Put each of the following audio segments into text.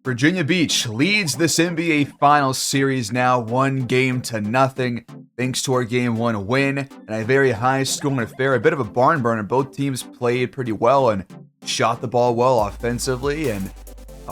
Virginia Beach leads this NBA Finals series now 1-0 thanks to our Game 1 win and a very high-scoring affair. A bit of a barn burner. Both teams played pretty well and shot the ball well offensively, and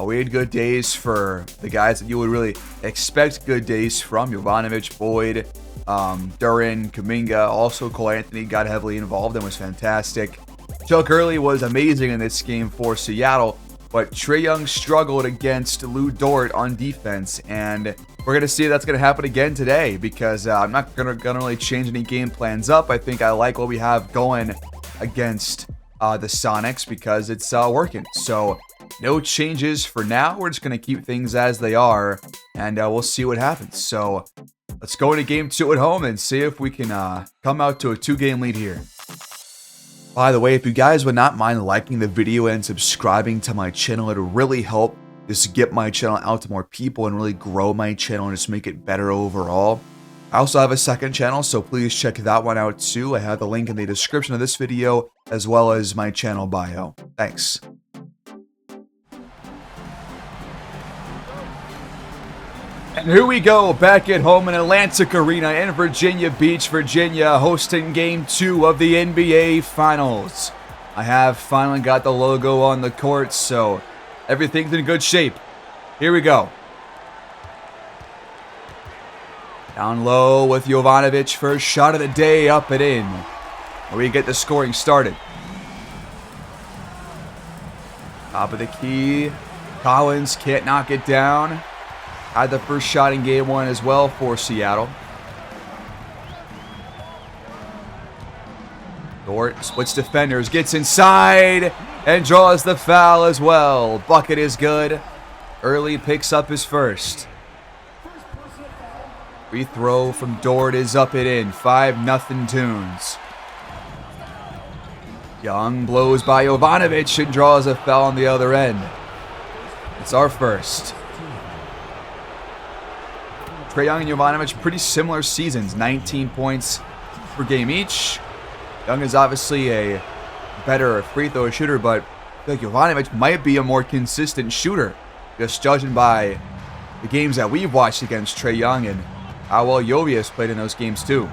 we had good days for the guys that you would really expect good days from. Jovanovic, Boyd, Duren, Kuminga, also Cole Anthony got heavily involved and was fantastic. Chuck Early was amazing in this game for Seattle, but Trae Young struggled against Lou Dort on defense, and we're going to see if that's going to happen again today because I'm not going to really change any game plans up. I think I like what we have going against the Sonics because it's working. So no changes for now. We're just going to keep things as they are, and we'll see what happens. So let's go into Game 2 at home and see if we can come out to a 2-game lead here. By the way, if you guys would not mind liking the video and subscribing to my channel, it would really help just get my channel out to more people and really grow my channel and just make it better overall. I also have a second channel, so please check that one out too. I have the link in the description of this video as well as my channel bio. Thanks. And here we go, back at home in Atlantic Arena in Virginia Beach, Virginia, hosting Game 2 of the NBA Finals. I have finally got the logo on the court, so everything's in good shape. Here we go. Down low with Jovanovic, first shot of the day, up and in. We get the scoring started. Top of the key. Collins can't knock it down. Had the first shot in Game 1 as well for Seattle. Dort splits defenders, gets inside, and draws the foul as well. Bucket is good. Early picks up his first. Free throw from Dort is up and in. 5-0 Tunes. Young blows by Jovanovic and draws a foul on the other end. It's our first. Trae Young and Jovanovic, pretty similar seasons, 19 points per game each. Young is obviously a better free throw shooter, but I feel like Jovanovic might be a more consistent shooter, just judging by the games that we've watched against Trae Young and how well Jovi has played in those games too.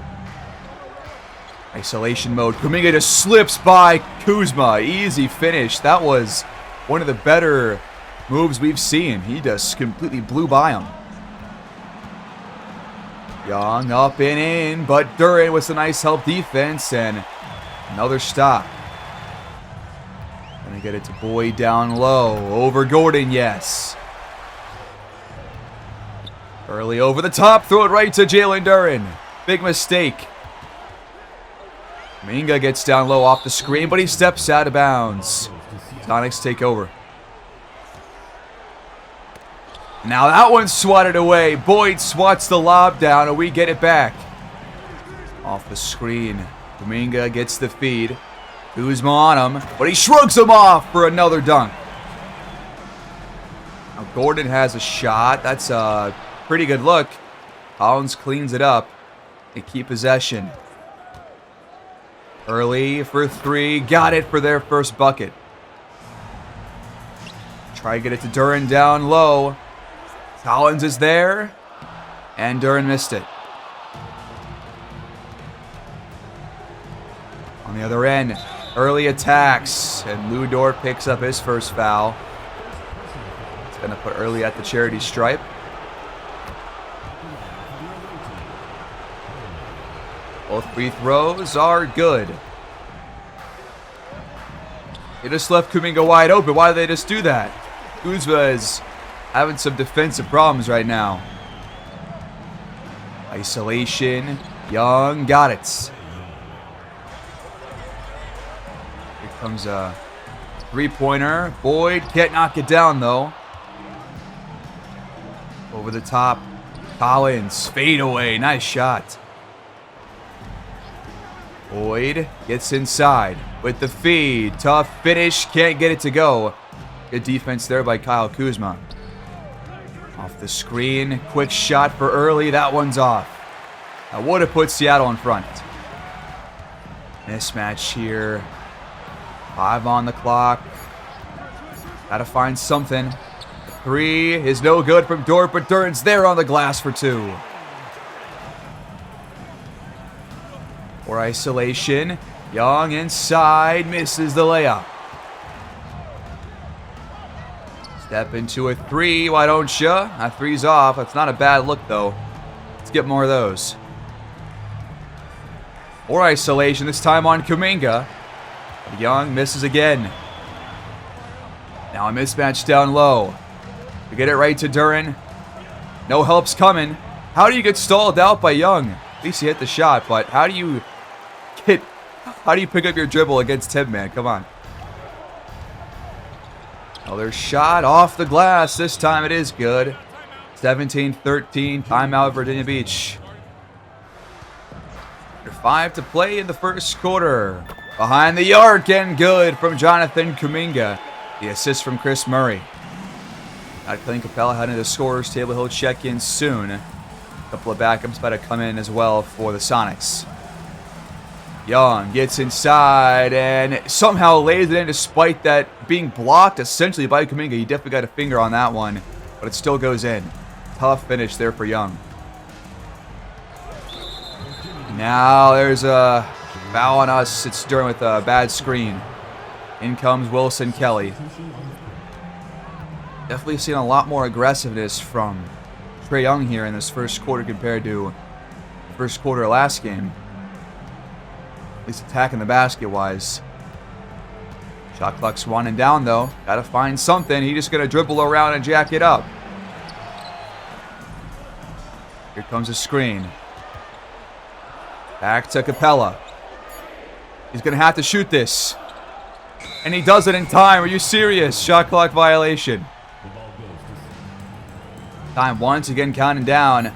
Isolation mode. Kuminga just slips by Kuzma. Easy finish. That was one of the better moves we've seen. He just completely blew by him. Young up and in, but Duren with some nice help defense and another stop. Gonna get it to Boyd down low. Over Gordon, yes. Early over the top, throw it right to Jalen Duren. Big mistake. Kuminga gets down low off the screen, but he steps out of bounds. Sonics take over. Now that one's swatted away. Boyd swats the lob down, and we get it back. Off the screen. Kuminga gets the feed. Kuzma on him, but he shrugs him off for another dunk. Now Gordon has a shot. That's a pretty good look. Collins cleans it up. They keep possession. Early for three. Got it for their first bucket. Try to get it to Duren down low. Collins is there, and Duren missed it. On the other end, Early attacks, and Lou Dort picks up his first foul. It's going to put Early at the charity stripe. Both free throws are good. They just left Kuminga wide open. Why did they just do that? Kuzma is having some defensive problems right now. Isolation. Young got it. Here comes a three-pointer. Boyd can't knock it down, though. Over the top. Collins. Fade away. Nice shot. Boyd gets inside with the feed. Tough finish. Can't get it to go. Good defense there by Kyle Kuzma. Off the screen. Quick shot for Early. That one's off. That would have put Seattle in front. Mismatch here. 5 on the clock. Got to find something to 3 is no good from Dort, but Duran's there on the glass for 2. For isolation, Young inside, misses the layup. Step into a 3, why don't ya? That 3's off. That's not a bad look, though. Let's get more of those. Or isolation, this time on Kuminga. Young misses again. Now a mismatch down low. We get it right to Duran. No help's coming. How do you get stalled out by Young? At least he hit the shot, but how do you pick up your dribble against him, man? Come on. Another shot off the glass. This time it is good. 17-13, timeout Virginia Beach. Under 5 to play in the first quarter. Behind the arc and good from Jonathan Kuminga. The assist from Chris Murray. Got Clint Capella heading to the scorer's table. He'll check in soon. A couple of backups about to come in as well for the Sonics. Young gets inside and somehow lays it in despite that being blocked essentially by Kuminga. He definitely got a finger on that one, but it still goes in. Tough finish there for Young. Now there's a foul on us. It's Duran with a bad screen. In comes Wilson Kelly. Definitely seeing a lot more aggressiveness from Trae Young here in this first quarter compared to the first quarter of last game. At least attacking the basket wise. Shot clock's running down though. Gotta find something. He's just gonna dribble around and jack it up. Here comes a screen. Back to Capella. He's gonna have to shoot this. And he does it in time. Are you serious? Shot clock violation. Time once again counting down.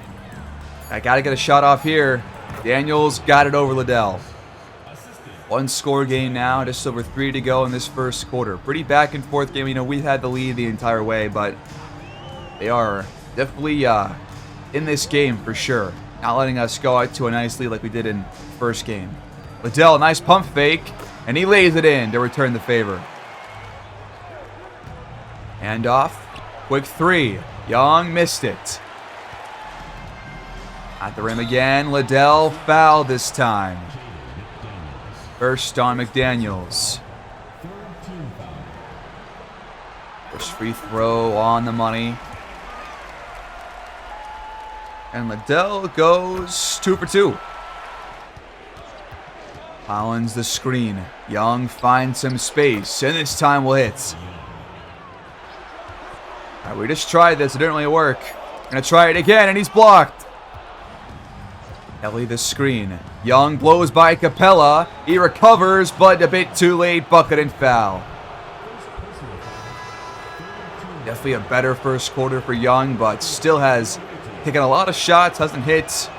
I gotta get a shot off here. Daniels got it over Liddell. One score game now, just over 3 to go in this first quarter. Pretty back and forth game. You know, we've had the lead the entire way, but they are definitely in this game for sure. Not letting us go out to a nice lead like we did in the first game. Liddell, nice pump fake, and he lays it in to return the favor. Handoff, quick 3. Young missed it. At the rim again, Liddell fouled this time. First on McDaniels. First free throw on the money. And Liddell goes 2 for 2. Collins the screen. Young finds some space, and this time will hit. All right, we just tried this. It didn't really work. Gonna try it again, and he's blocked. Kelly the screen. Young blows by Capella. He recovers, but a bit too late. Bucket and foul. Definitely a better first quarter for Young, but still has taken a lot of shots. Hasn't hit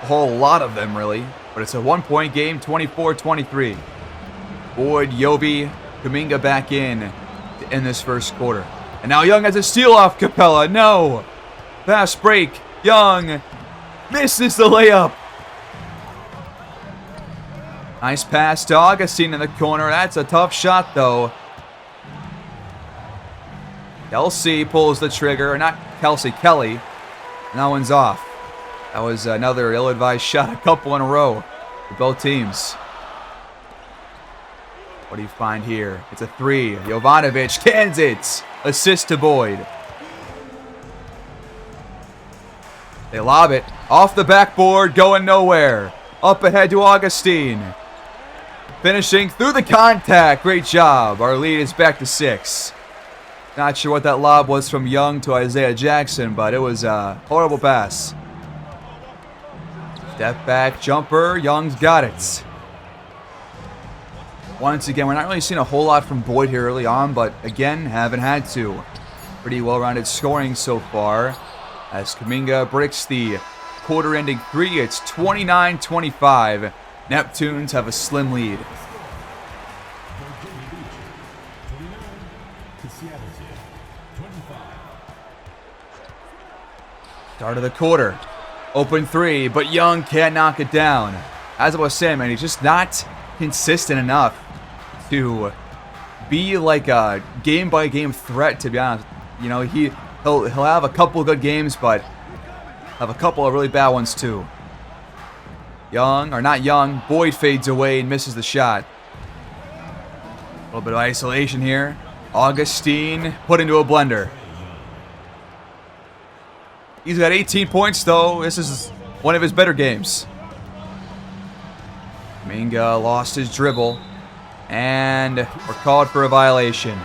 a whole lot of them, really. But it's a 1-point game, 24-23. Boyd, Yobi, Kuminga back in to end this first quarter. And now Young has a steal off Capella. No. Fast break. Young misses the layup. Nice pass to Augustine in the corner. That's a tough shot, though. Kelsey pulls the trigger. Not Kelsey, Kelly. And that one's off. That was another ill-advised shot, a couple in a row for both teams. What do you find here? It's a 3. Jovanovic cans it. Assist to Boyd. They lob it off the backboard, going nowhere. Up ahead to Augustine. Finishing through the contact. Great job. Our lead is back to 6. Not sure what that lob was from Young to Isaiah Jackson, but it was a horrible pass. Step back jumper. Young's got it. Once again, we're not really seeing a whole lot from Boyd here early on, but again, haven't had to. Pretty well-rounded scoring so far. As Kuminga breaks the quarter-ending 3, it's 29-25. Neptunes have a slim lead. Start of the quarter. Open 3, but Young can't knock it down. As I was saying, man, he's just not consistent enough to be like a game-by-game threat, to be honest. You know, he'll have a couple of good games, but have a couple of really bad ones too. Boyd fades away and misses the shot. A little bit of isolation here. Augustine put into a blender. He's got 18 points though. This is one of his better games. Kuminga lost his dribble. And we're called for a violation.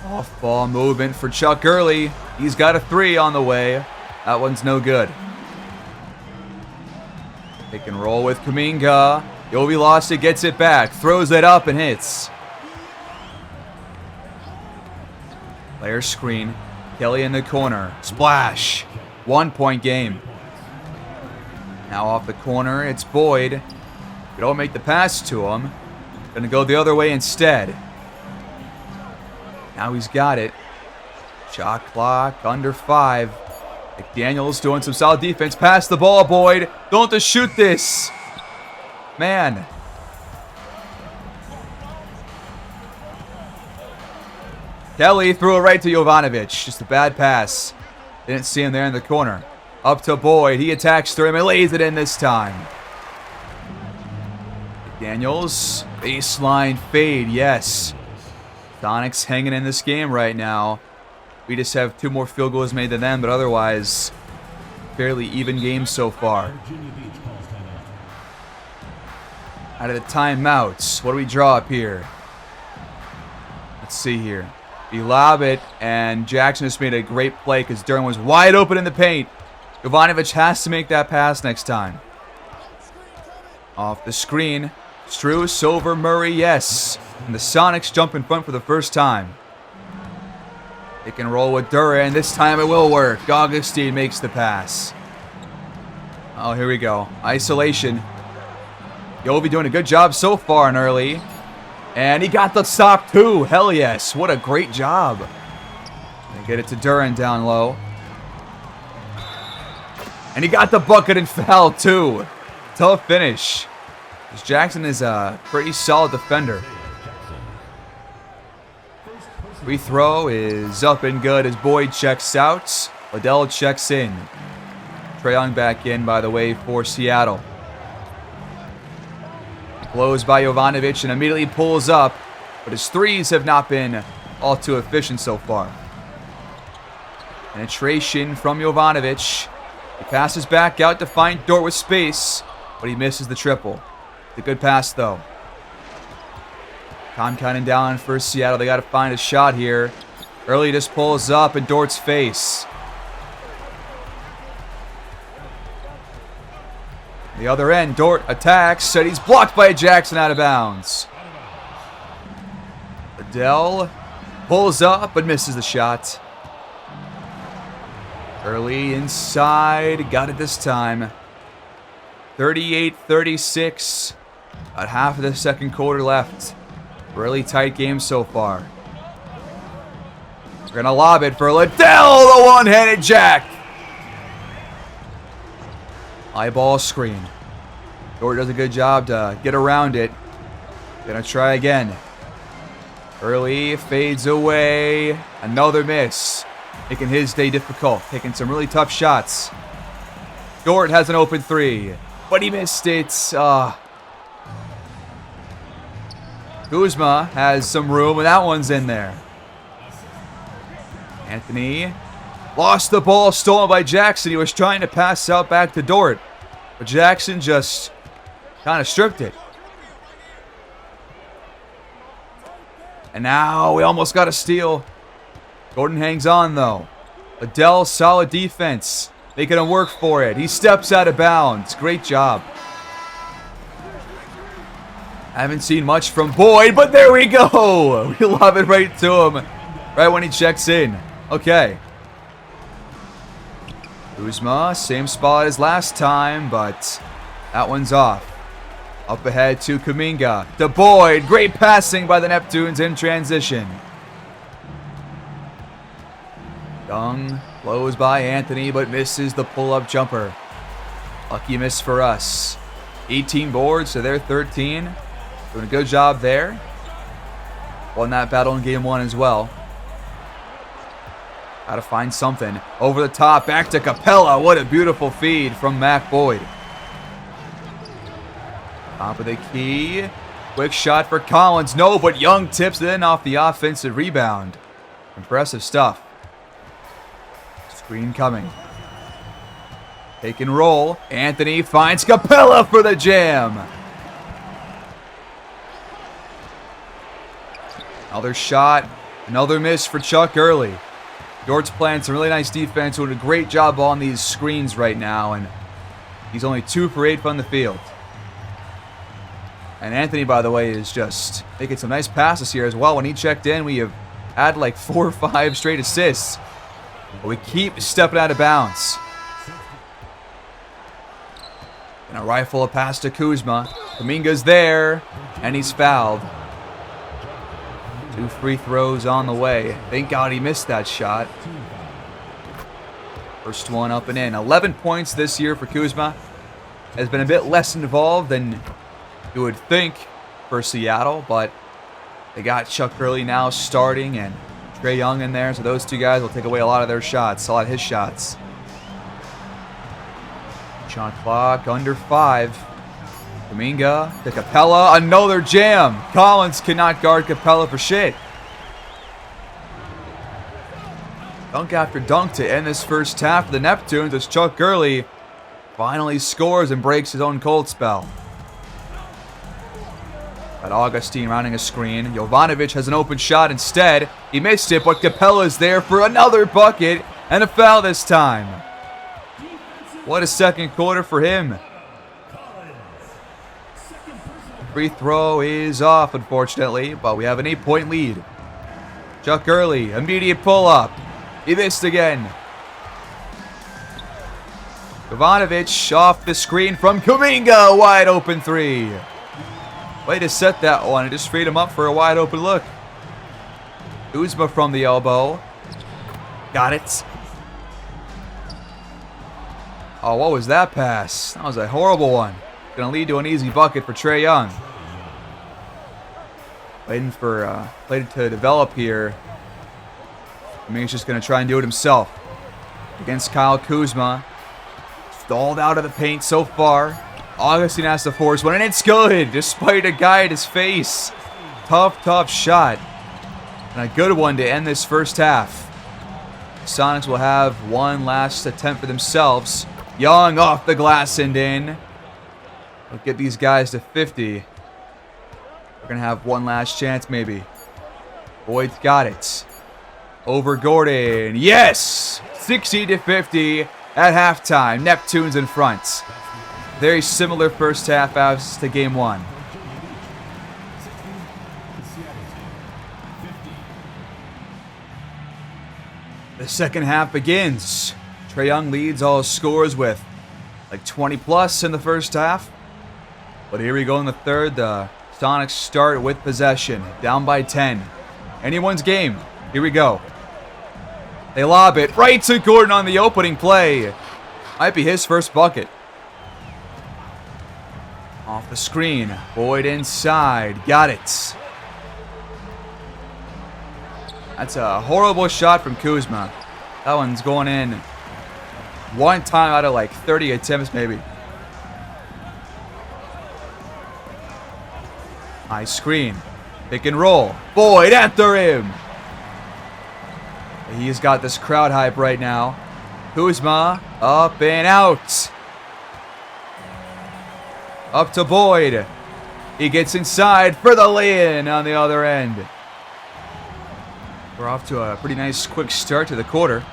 Off-ball movement for Chuck Gurley. He's got a 3 on the way. That one's no good. Pick and roll with Kuminga. Yovi lost it, gets it back. Throws it up and hits. Player screen. Kelly in the corner. Splash. 1-point game. Now off the corner, it's Boyd. We don't make the pass to him. Gonna go the other way instead. Now he's got it. Shot clock under 5. McDaniel's doing some solid defense. Pass the ball, Boyd. Don't just shoot this. Man. Kelly threw it right to Jovanovic. Just a bad pass. Didn't see him there in the corner. Up to Boyd. He attacks through him and lays it in this time. McDaniels. Baseline fade. Yes. Sonics hanging in this game right now. We just have 2 more field goals made than them, but otherwise, fairly even game so far. Out of the timeouts, what do we draw up here? Let's see here. We lob it, and Jackson just made a great play because Durham was wide open in the paint. Jovanovic has to make that pass next time. Off the screen. Strus over Murray, yes. And the Sonics jump in front for the first time. They can roll with Duran. This time it will work. Augustine makes the pass. Oh, here we go. Isolation. Yovi doing a good job so far in early. And he got the stop too. Hell yes. What a great job. They get it to Duran down low. And he got the bucket and foul too. Tough finish. Jackson is a pretty solid defender. Free throw is up and good as Boyd checks out. Liddell checks in. Trae Young back in, by the way, for Seattle. Blows by Jovanovic and immediately pulls up, but his threes have not been all too efficient so far. Penetration from Jovanovic. He passes back out to find Dort with space, but he misses the triple. It's a good pass, though. Time counting down for Seattle. They got to find a shot here. Early just pulls up in Dort's face. The other end, Dort attacks, and he's blocked by Jackson out of bounds. Liddell pulls up but misses the shot. Early inside, got it this time. 38-36. About half of the second quarter left. Really tight game so far. We're going to lob it for Liddell, the one-handed jack. Eyeball screen. Dort does a good job to get around it. Going to try again. Early fades away. Another miss. Making his day difficult. Taking some really tough shots. Dort has an open 3. But he missed it. Kuzma has some room, and that one's in there. Anthony lost the ball, stolen by Jackson. He was trying to pass out back to Dort, but Jackson just kind of stripped it. And now we almost got a steal. Gordon hangs on, though. Liddell, solid defense. Making him work for it. He steps out of bounds. Great job. I haven't seen much from Boyd, but there we go. We lob it right to him. Right when he checks in. Okay. Kuzma, same spot as last time, but that one's off. Up ahead to Kuminga. To Boyd. Great passing by the Neptunes in transition. Young blows by Anthony, but misses the pull-up jumper. Lucky miss for us. 18 boards, so they're 13. Doing a good job there. Won that battle in game 1 as well. Gotta find something. Over the top, back to Capella. What a beautiful feed from Mac Boyd. Top of the key. Quick shot for Collins. No, but Young tips it in off the offensive rebound. Impressive stuff. Screen coming. Take and roll. Anthony finds Capella for the jam. Another shot. Another miss for Chuck Early. Dort's playing some really nice defense, doing a great job on these screens right now, and he's only 2 for 8 from the field. And Anthony, by the way, is just making some nice passes here as well. When he checked in, we have had like 4 or 5 straight assists. But we keep stepping out of bounds. And a rifle a pass to Kuzma. Kuminga's there, and he's fouled. 2 free throws on the way. Thank God he missed that shot. First one up and in. 11 points this year for Kuzma. Has been a bit less involved than you would think for Seattle, but they got Chuck Early now starting and Trae Young in there, so those 2 guys will take away a lot of their shots, a lot of his shots. Shot clock under 5. Kuminga to Capella, another jam. Collins cannot guard Capella for shit. Dunk after dunk to end this first half for the Neptunes as Chuck Early finally scores and breaks his own cold spell. Got Augustine rounding a screen. Jovanovic has an open shot instead. He missed it, but Capella is there for another bucket and a foul this time. What a second quarter for him. Free throw is off, unfortunately, but we have an 8-point lead. Chuck Early, immediate pull-up. He missed again. Jovanovic off the screen from Kuminga. Wide open 3. Way to set that one. It just freed him up for a wide open look. Kuzma from the elbow. Got it. Oh, what was that pass? That was a horrible one. Going to lead to an easy bucket for Trae Young. Waiting for play to develop here. I mean, he's just going to try and do it himself. Against Kyle Kuzma. Stalled out of the paint so far. Augustine has to force one, and it's good, despite a guy at his face. Tough shot. And a good one to end this first half. Sonics will have one last attempt for themselves. Young off the glass and in. We'll get these guys to 50. We're going to have one last chance, maybe. Boyd's got it. Over Gordon. Yes! 60-50 at halftime. Neptunes in front. Very similar first half as to game 1. The second half begins. Trae Young leads all his scores with like 20 plus in the first half. But here we go in the third. The Sonics start with possession. Down by 10. Anyone's game. Here we go. They lob it right to Gordon on the opening play. Might be his first bucket. Off the screen. Boyd inside. Got it. That's a horrible shot from Kuzma. That one's going in one time out of like 30 attempts maybe. High screen. Pick and roll. Boyd at the rim. He's got this crowd hype right now. Kuzma up and out. Up to Boyd. He gets inside for the lay-in on the other end. We're off to a pretty nice quick start to the quarter.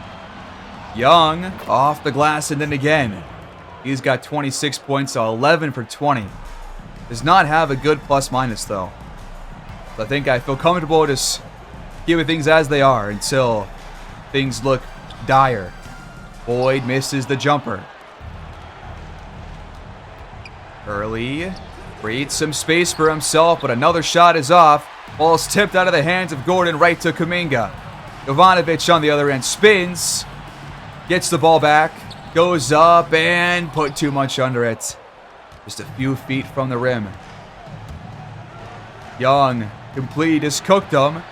Young off the glass and then again. He's got 26 points, so 11 for 20. Does not have a good plus-minus, though. So I think I feel comfortable just giving things as they are until things look dire. Boyd misses the jumper. Early creates some space for himself, but another shot is off. Ball's tipped out of the hands of Gordon right to Kuminga. Jovanovic on the other end spins. Gets the ball back. Goes up and put too much under it. Just a few feet from the rim. Young Completely just cooked him,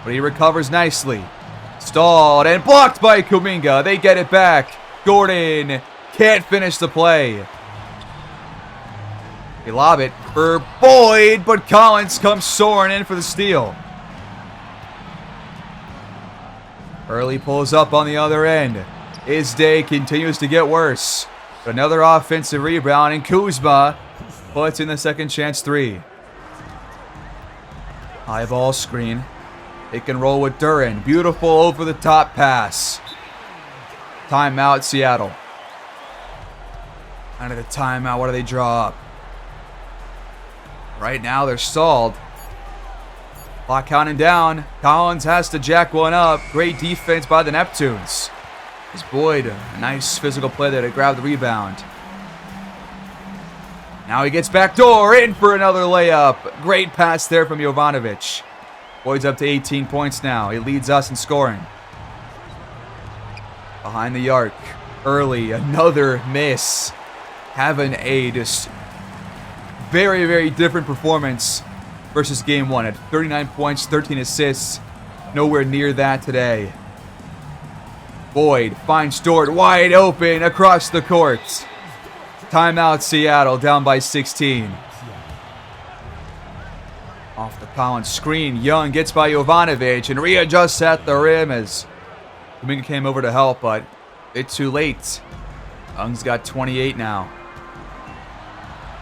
but he recovers nicely. Stalled and blocked by Kuminga. They get it back. Gordon can't finish the play. They lob it for Boyd, but Collins comes soaring in for the steal. Early pulls up on the other end. His day continues to get worse. Another offensive rebound, and Kuzma puts in the second chance three. High ball screen. They can roll with Duren. Beautiful over-the-top pass. Timeout, Seattle. Out of the timeout, what do they draw up? Right now, they're stalled. Clock counting down. Collins has to jack one up. Great defense by the Neptunes. As Boyd, a nice physical play there to grab the rebound. Now he gets backdoor in for another layup. Great pass there from Jovanovic. Boyd's up to 18 points now. He leads us in scoring. Behind the arc. Early, another miss. Having a just very, very different performance versus game one. At 39 points, 13 assists. Nowhere near that today. Boyd finds Dort wide open across the court. Timeout, Seattle, down by 16. Off the Collins screen, Young gets by Jovanovic and readjusts at the rim as Kuminga came over to help, but it's too late. Young's got 28 now.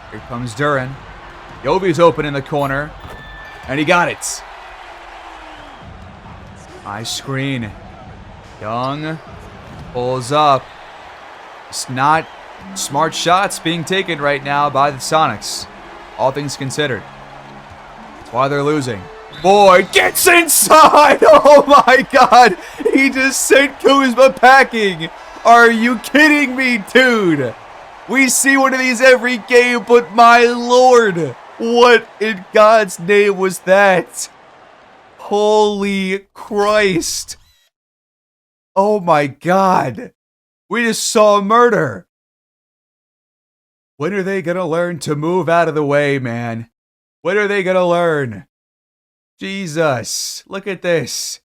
Here comes Duren. Yovi's open in the corner, and he got it. High screen. Young pulls up. It's not smart shots being taken right now by the Sonics, all things considered. That's why they're losing. Boyd gets inside! Oh my god! He just sent Kuzma packing! Are you kidding me, dude? We see one of these every game, but my lord! What in God's name was that? Holy Christ! Oh my god! We just saw a murder! When are they gonna learn to move out of the way, man? When are they gonna learn? Jesus, look at this.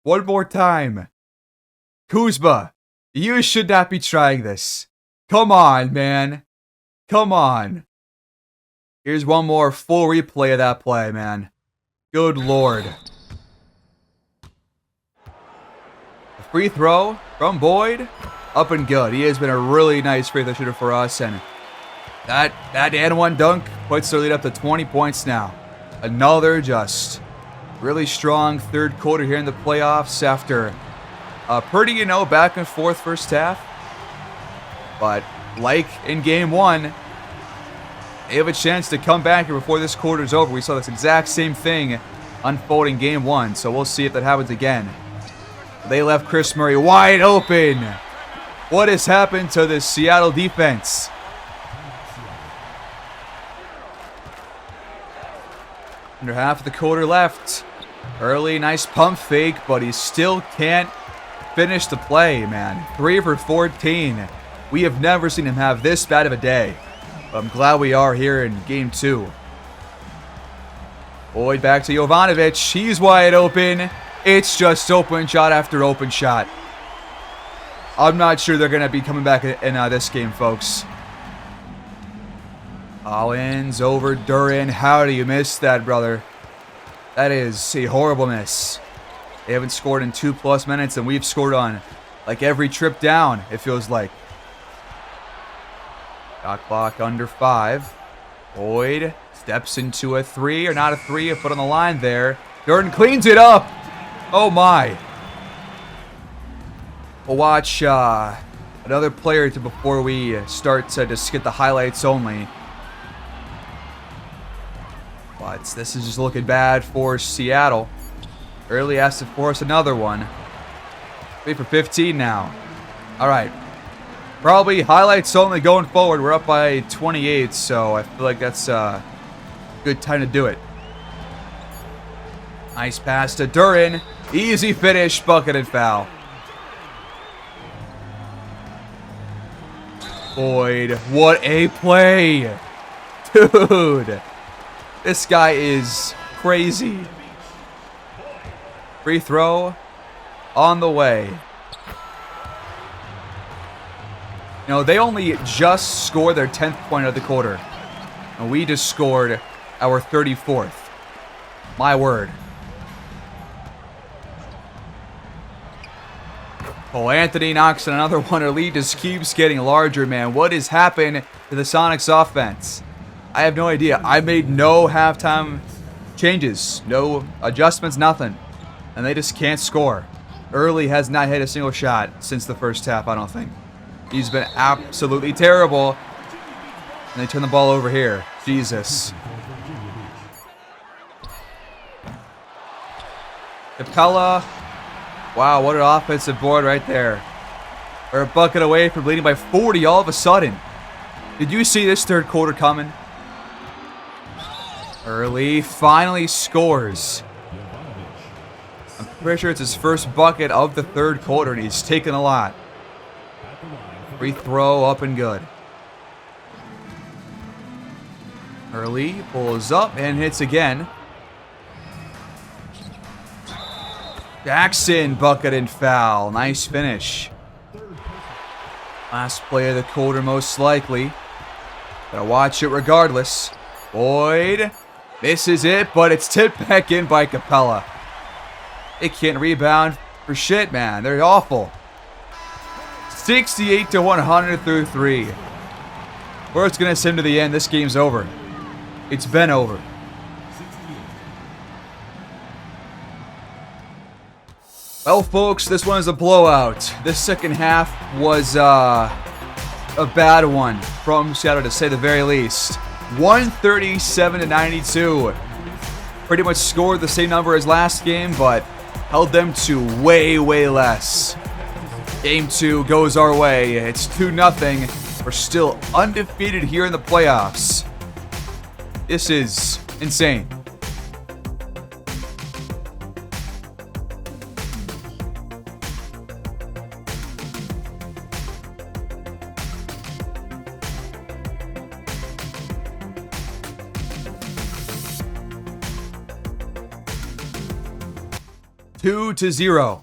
One more time. Kuzma, you should not be trying this. Come on, man. Come on. Here's one more full replay of that play, man. Good lord. A free throw from Boyd. Up and good. He has been a really nice free throw shooter for us, and that and one dunk puts their lead up to 20 points now. Another just really strong third quarter here in the playoffs after a pretty, back and forth first half. But like in game one, they have a chance to come back here before this quarter's over. We saw this exact same thing unfold in game one, so we'll see if that happens again. They left Chris Murray wide open. What has happened to this Seattle defense? Under half of the quarter left. Early, nice pump fake, but he still can't finish the play, man. 3 for 14. We have never seen him have this bad of a day. But I'm glad we are here in game two. Boyd back to Jovanovic. He's wide open. It's just open shot after open shot. I'm not sure they're going to be coming back in this game, folks. Collins over Duren. How do you miss that, brother? That is a horrible miss. They haven't scored in 2+ minutes, and we've scored on like every trip down, it feels like. Shot clock under 5. Boyd steps into a 3, or not a 3, a foot on the line there. Duren cleans it up. Oh my. We'll watch another player before we start to just get the highlights only. But this is just looking bad for Seattle. Early has to force another one. 3 for 15 now. All right. Probably highlights only going forward. We're up by 28, so I feel like that's a good time to do it. Nice pass to Duren. Easy finish, bucket and foul. Boyd, what a play. Dude, this guy is crazy. Free throw on the way. You know, they only just scored their 10th point of the quarter. And we just scored our 34th. My word. Oh, Anthony knocks in another one. Our lead just keeps getting larger, man. What has happened to the Sonics offense? I have no idea. I made no halftime changes. No adjustments, nothing. And they just can't score. Early has not hit a single shot since the first half, I don't think. He's been absolutely terrible. And they turn the ball over here. Jesus. Capella. Wow, what an offensive board right there. We're a bucket away from leading by 40 all of a sudden. Did you see this third quarter coming? Early finally scores. I'm pretty sure it's his first bucket of the third quarter, and he's taken a lot. Free throw up and good. Early pulls up and hits again. Jackson, bucket and foul. Nice finish. Last play of the quarter, most likely. Gotta watch it regardless. Boyd misses it, but it's tipped back in by Capella. They can't rebound for shit, man. They're awful. 68 to 100 through 3. Where it's gonna send to the end, this game's over. It's been over. Well, folks, this one is a blowout. This second half was a bad one from Seattle, to say the very least. 137 to 92. Pretty much scored the same number as last game, but held them to way, way less. Game 2 goes our way. It's 2-0. We're still undefeated here in the playoffs. This is insane. Two to 0.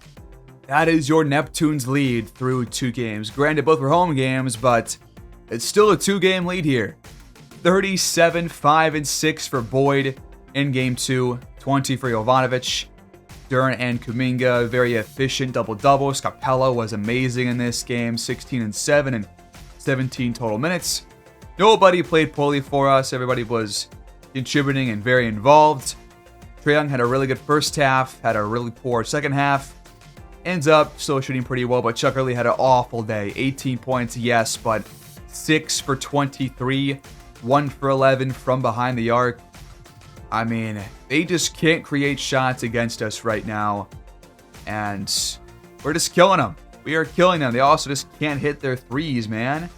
That is your Neptunes lead through 2 games. Granted, both were home games, but it's still a 2-game lead here. 37, 5, and 6 for Boyd in Game 2. 20 for Jovanovic. Duran and Kuminga, very efficient double-doubles. Capella was amazing in this game. 16 and 7 and 17 total minutes. Nobody played poorly for us. Everybody was contributing and very involved. Trae Young had a really good first half, had a really poor second half. Ends up still shooting pretty well, but Chuck Early had an awful day. 18 points, yes, but 6 for 23, 1 for 11 from behind the arc. I mean, they just can't create shots against us right now. And we're just killing them. We are killing them. They also just can't hit their threes, man.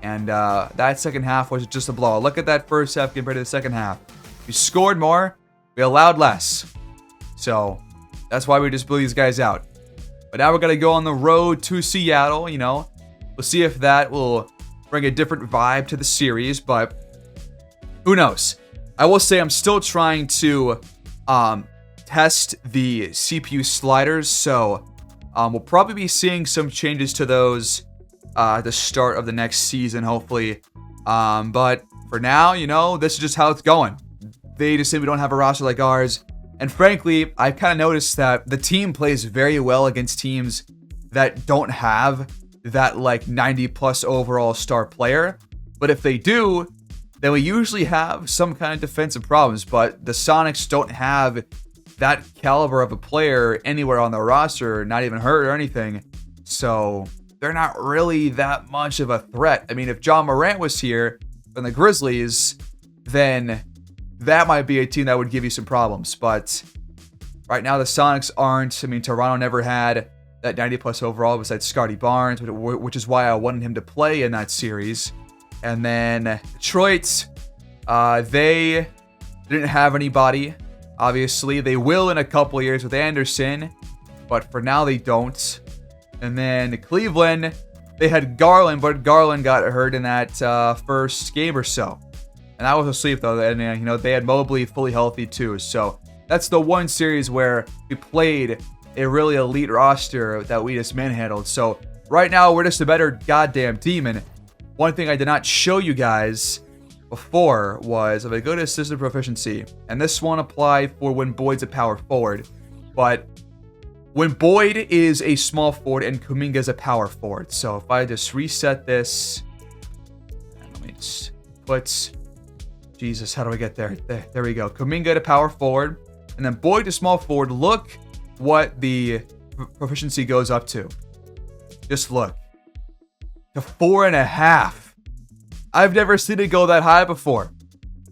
And that second half was just a blowout. Look at that first half compared to the second half. We scored more. We allowed less. So that's why we just blew these guys out. But now we're going to go on the road to Seattle, you know. We'll see if that will bring a different vibe to the series, but who knows? I will say I'm still trying to test the CPU sliders, so we'll probably be seeing some changes to those at the start of the next season, hopefully. But for now, you know, this is just how it's going. They just simply don't have a roster like ours. And frankly, I've kind of noticed that the team plays very well against teams that don't have that like 90+ overall star player. But if they do, then we usually have some kind of defensive problems. But the Sonics don't have that caliber of a player anywhere on the roster, not even hurt or anything. So they're not really that much of a threat. I mean, if John Morant was here from the Grizzlies, then that might be a team that would give you some problems. But right now, the Sonics aren't. I mean, Toronto never had that 90+ overall besides Scotty Barnes, which is why I wanted him to play in that series. And then Detroit, they didn't have anybody. Obviously, they will in a couple of years with Anderson, but for now they don't. And then Cleveland, they had Garland, but Garland got hurt in that first game or so. And I was asleep, though. And, they had Mobley fully healthy, too. So that's the one series where we played a really elite roster that we just manhandled. So right now, we're just a better goddamn team. And one thing I did not show you guys before was if I go to assistant proficiency, and this won't apply for when Boyd's a power forward, but when Boyd is a small forward and Kuminga is a power forward. So if I just reset this, let me just put, Jesus, how do I get there? There we go. Kuminga to power forward, and then Boyd to small forward. Look what the proficiency goes up to. Just look. To 4.5. I've never seen it go that high before.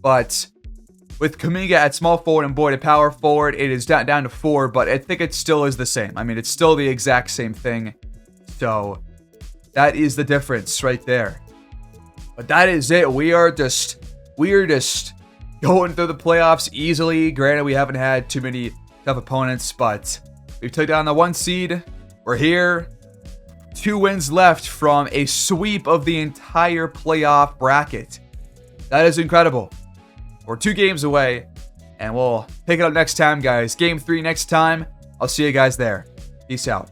But with Kuminga at small forward and Boyd at power forward, it is down to 4, but I think it still is the same. I mean, it's still the exact same thing. So that is the difference right there. But that is it. We are just going through the playoffs easily. Granted, we haven't had too many tough opponents, but we took down the 1 seed. We're here. 2 wins left from a sweep of the entire playoff bracket. That is incredible. We're 2 games away, and we'll pick it up next time, guys. Game 3 next time. I'll see you guys there. Peace out.